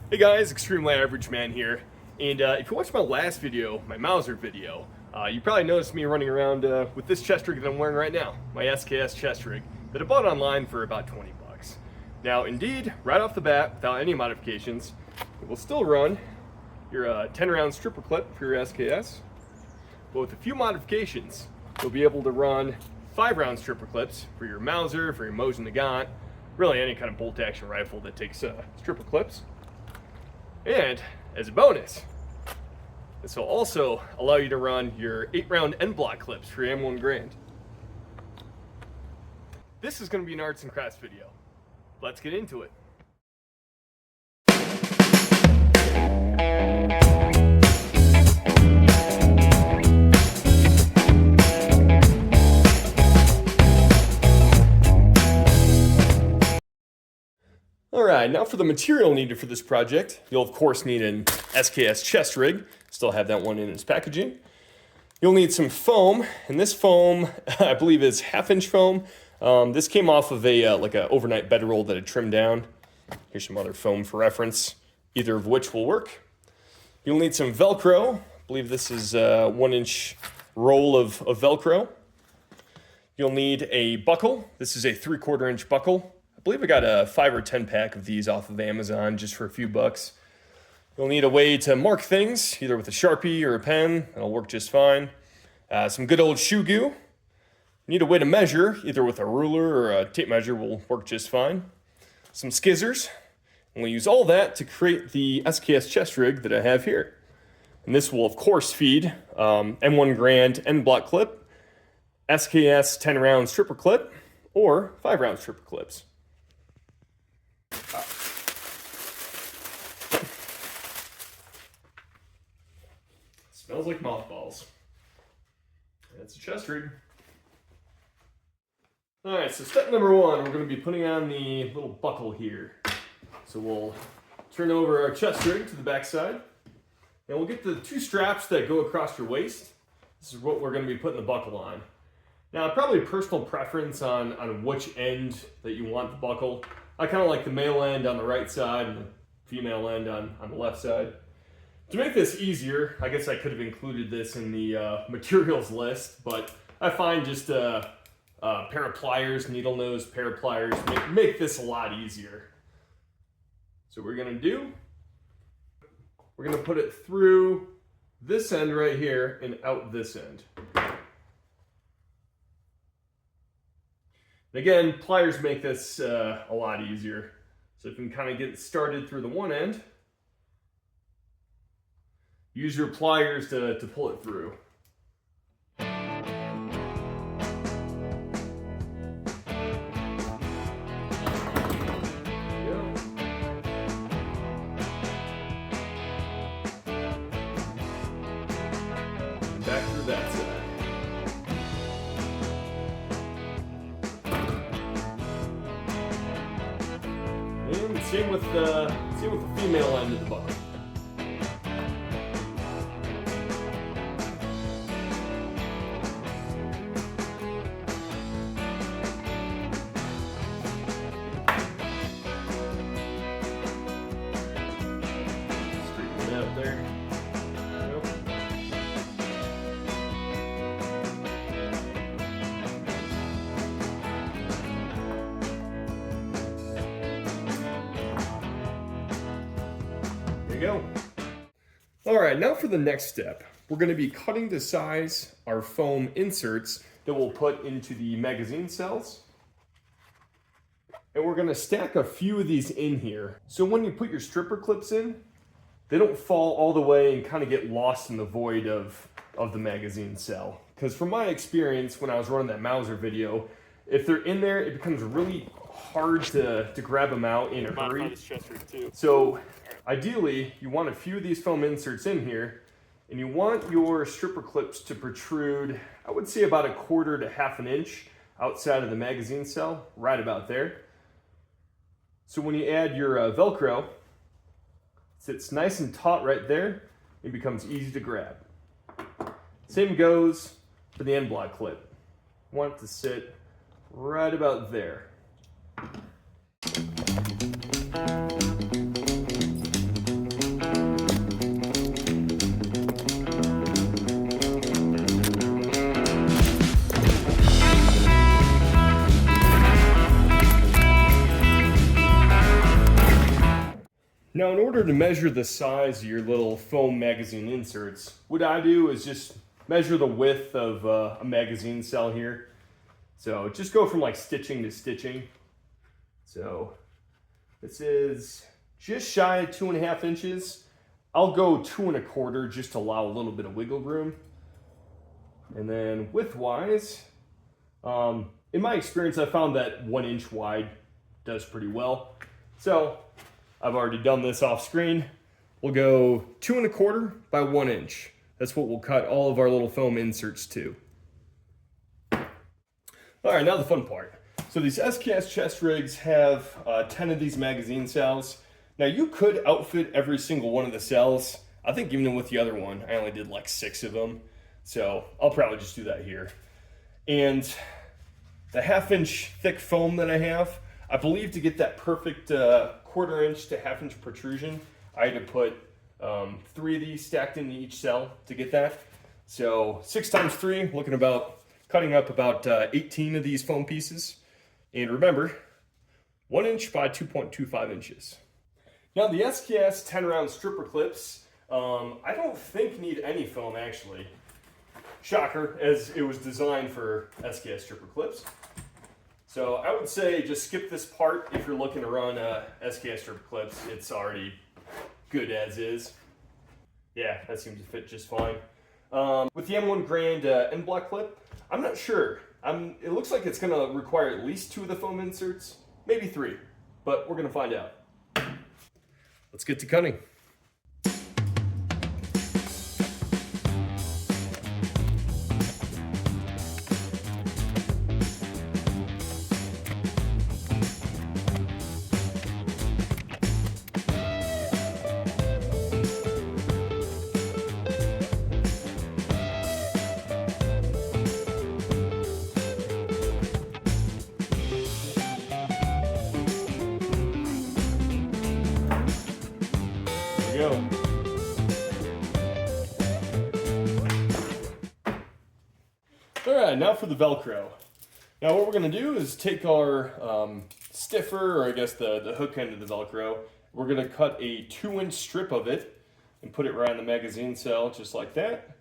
Hey guys, Extremely Average Man here, and if you watched my last video, my Mauser video, you probably noticed me running around with this chest rig that I'm wearing right now, my SKS chest rig, that I bought online for about 20 bucks. Now indeed, right off the bat, without any modifications, it will still run your 10 round stripper clip for your SKS, but with a few modifications, you'll be able to run 5 round stripper clips for your Mauser, for your M1 Garand, really any kind of bolt action rifle that takes stripper clips. And as a bonus, this will also allow you to run your 8 round end block clips for your M1 Garand. This is going to be an arts and crafts video. Let's get into it. Alright, now for the material needed for this project, you'll of course need an SKS chest rig. Still have that one in its packaging. You'll need some foam, and this foam, I believe, is 1/2-inch foam. This came off of a like an overnight bedroll that I trimmed down. Here's some other foam for reference, either of which will work. You'll need some Velcro. I believe this is a 1-inch roll of Velcro. You'll need a buckle. This is a 3/4 inch buckle. I believe I got a 5 or 10 pack of these off of Amazon just for a few bucks. You'll need a way to mark things, either with a Sharpie or a pen. That'll work just fine. Some good old shoe goo. You need a way to measure, either with a ruler or a tape measure will work just fine. Some skizzers. And we'll use all that to create the SKS chest rig that I have here. And this will, of course, feed M1 Garand end block clip, SKS 10 round stripper clip, or 5 round stripper clips. Smells like mothballs. It's a chest rig. Alright, so step number 1, we're going to be putting on the little buckle here. So we'll turn over our chest rig to the back side. And we'll get the 2 straps that go across your waist. This is what we're going to be putting the buckle on. Now, probably personal preference on which end that you want the buckle. I kind of like the male end on the right side and the female end on the left side. To make this easier, I guess I could have included this in the materials list, but I find just a pair of pliers, needle nose pair of pliers, make this a lot easier. So what we're going to do, we're going to put it through this end right here and out this end. And again, pliers make this a lot easier. So if you can kind of get it started through the one end, use your pliers to pull it through. Back through that side. And same with the female end of the buckle. Straighten it out there. There you go. All right, now for the next step. We're going to be cutting to size our foam inserts that we'll put into the magazine cells. And we're going to stack a few of these in here. So when you put your stripper clips in, they don't fall all the way and kind of get lost in the void of the magazine cell. Because from my experience when I was running that Mauser video, if they're in there, it becomes really hard to grab them out in a hurry. So ideally, you want a few of these foam inserts in here, and you want your stripper clips to protrude, I would say about 1/4 to 1/2 inch outside of the magazine cell, right about there. So when you add your Velcro, it sits nice and taut right there. It becomes easy to grab. Same goes for the end block clip. You want it to sit right about there. Now, in order to measure the size of your little foam magazine inserts, what I do is just measure the width of a magazine cell here. So just go from like stitching to stitching. So this is just shy of 2.5 inches. I'll go 2 1/4 just to allow a little bit of wiggle room. And then width-wise, in my experience, I found that 1 inch wide does pretty well. So I've already done this off screen. We'll go 2 1/4 by 1 inch. That's what we'll cut all of our little foam inserts to. All right, now the fun part. So these SKS chest rigs have 10 of these magazine cells. Now you could outfit every single one of the cells. I think even with the other one, I only did like 6 of them. So I'll probably just do that here. And the 1/2 inch thick foam that I have, I believe to get that perfect 1/4 inch to 1/2 inch protrusion, I had to put 3 of these stacked into each cell to get that. So 6 times 3, looking about cutting up about 18 of these foam pieces. And remember, 1 inch by 2.25 inches. Now the SKS 10 round stripper clips, I don't think need any foam actually. Shocker, as it was designed for SKS stripper clips. So I would say just skip this part if you're looking to run SKS stripper clips. It's already good as is. Yeah, that seems to fit just fine. With the M1 Garand end block clip, I'm not sure. It looks like it's gonna require at least 2 of the foam inserts, maybe 3, but we're gonna find out. Let's get to cutting. Go. All right, now for the Velcro. Now what we're gonna do is take our stiffer, or I guess the hook end of the Velcro, we're gonna cut a 2 inch strip of it and put it right on the magazine cell, just like that.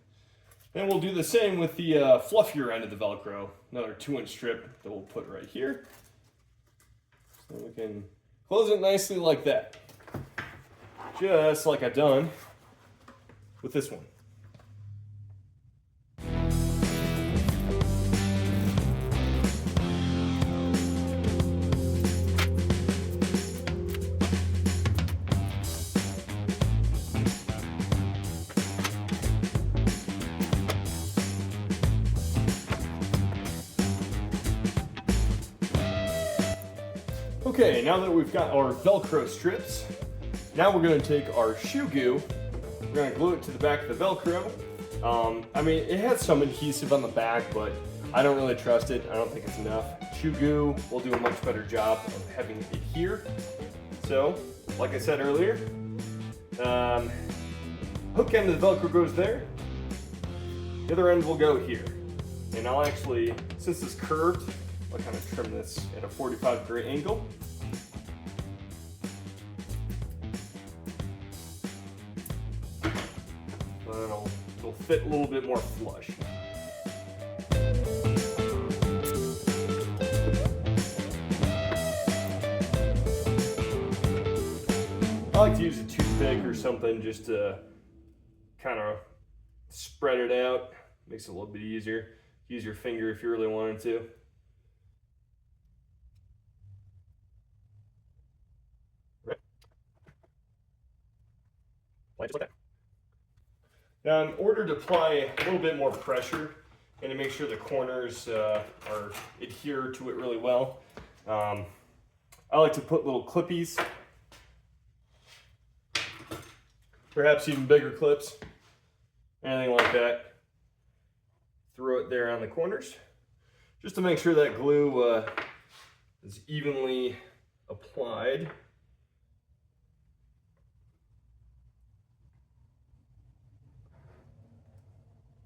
Then we'll do the same with the fluffier end of the Velcro, another 2 inch strip that we'll put right here. So we can close it nicely like that. Just like I've done with this one. Okay, now that we've got our Velcro strips, now we're going to take our shoe goo, we're going to glue it to the back of the Velcro. I mean, it has some adhesive on the back, but I don't really trust it. I don't think it's enough. Shoe goo will do a much better job of having it adhere. So, like I said earlier, hook end of the Velcro goes there. The other end will go here. And I'll actually, since it's curved, I'll kind of trim this at a 45-degree angle. It'll fit a little bit more flush. I like to use a toothpick or something just to kind of spread it out. Makes it a little bit easier. Use your finger if you really wanted to. Right. Just like that. Now, in order to apply a little bit more pressure and to make sure the corners adhere to it really well, I like to put little clippies, perhaps even bigger clips, anything like that. Throw it there on the corners, just to make sure that glue is evenly applied.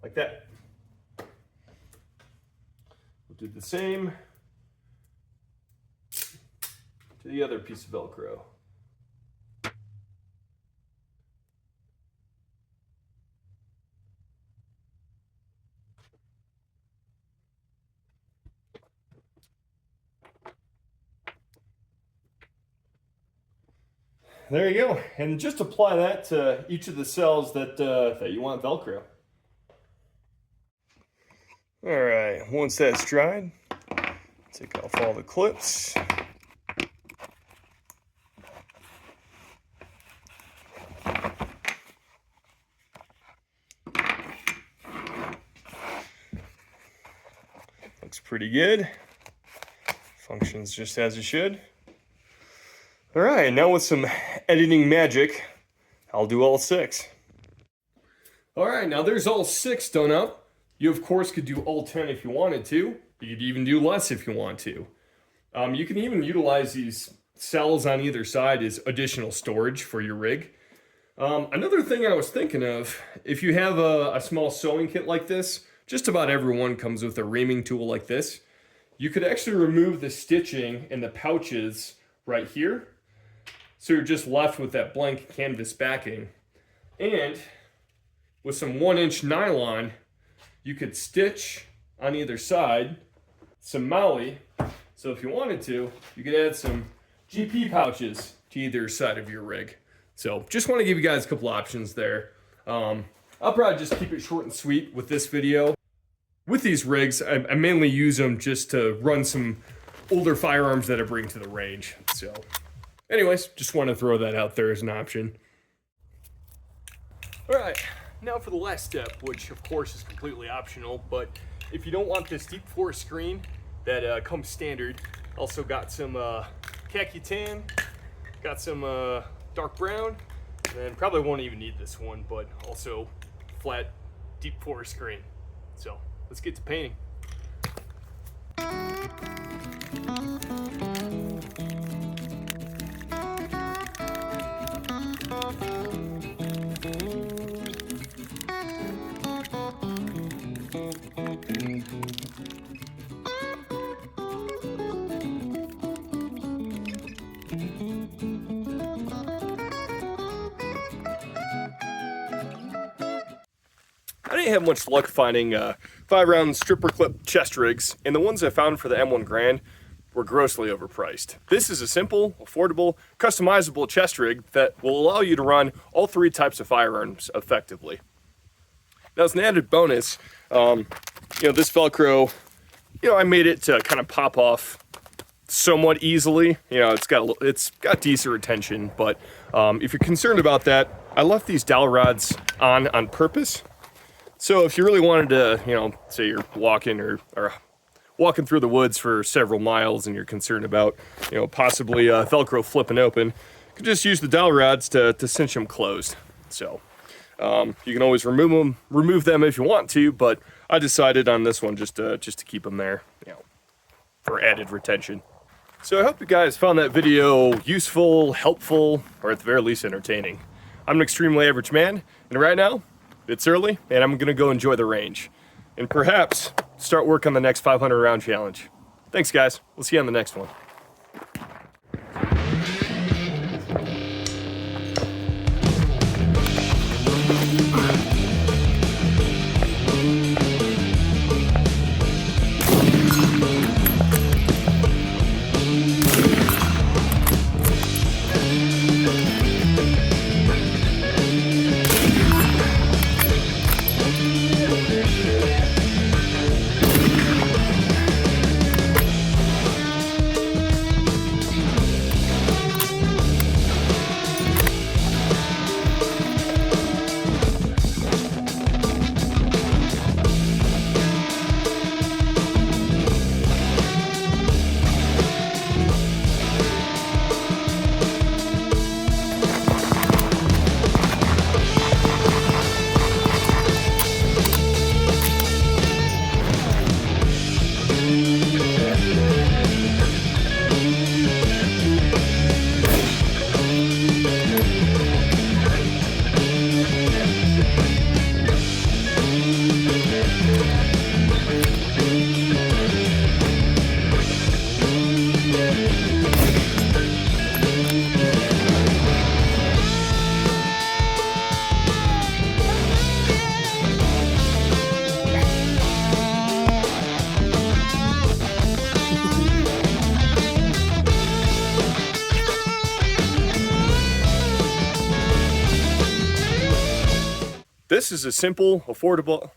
Like that. We'll do the same to the other piece of Velcro. there you go. And just apply that to each of the cells that you want Velcro. All right, once that's dried, take off all the clips. Looks pretty good. Functions just as it should. All right, now with some editing magic, I'll do all 6. All right, now there's all 6 done up. You, of course, could do all 10 if you wanted to. You could even do less if you want to. You can even utilize these cells on either side as additional storage for your rig. Another thing I was thinking of, if you have a small sewing kit like this, just about everyone comes with a reaming tool like this. You could actually remove the stitching in the pouches right here. So you're just left with that blank canvas backing. And with some 1-inch nylon, you could stitch on either side some MOWI. So if you wanted to, you could add some GP pouches to either side of your rig. So just want to give you guys a couple options there. I'll probably just keep it short and sweet with this video. With these rigs, I mainly use them just to run some older firearms that I bring to the range. So anyways, just want to throw that out there as an option. All right, now for the last step, which of course is completely optional, but if you don't want this deep forest screen that comes standard, also got some khaki tan, got some dark brown, and probably won't even need this one, but also flat deep forest screen. So let's get to painting. I didn't have much luck finding 5-round stripper clip chest rigs, and the ones I found for the M1 Garand were grossly overpriced. This is a simple, affordable, customizable chest rig that will allow you to run all 3 types of firearms effectively. Now, as an added bonus, this Velcro, I made it to kind of pop off somewhat easily. It's got decent retention, but if you're concerned about that, I left these dowel rods on purpose. So if you really wanted to, say you're walking or walking through the woods for several miles and you're concerned about, possibly Velcro flipping open, you can just use the dowel rods to cinch them closed. So you can always remove them if you want to, but I decided on this one just to keep them there, for added retention. So I hope you guys found that video useful, helpful, or at the very least entertaining. I'm an extremely average man, and right now, it's early, and I'm gonna go enjoy the range. And perhaps start work on the next 500 round challenge. Thanks guys, we'll see you on the next one. this is a simple, affordable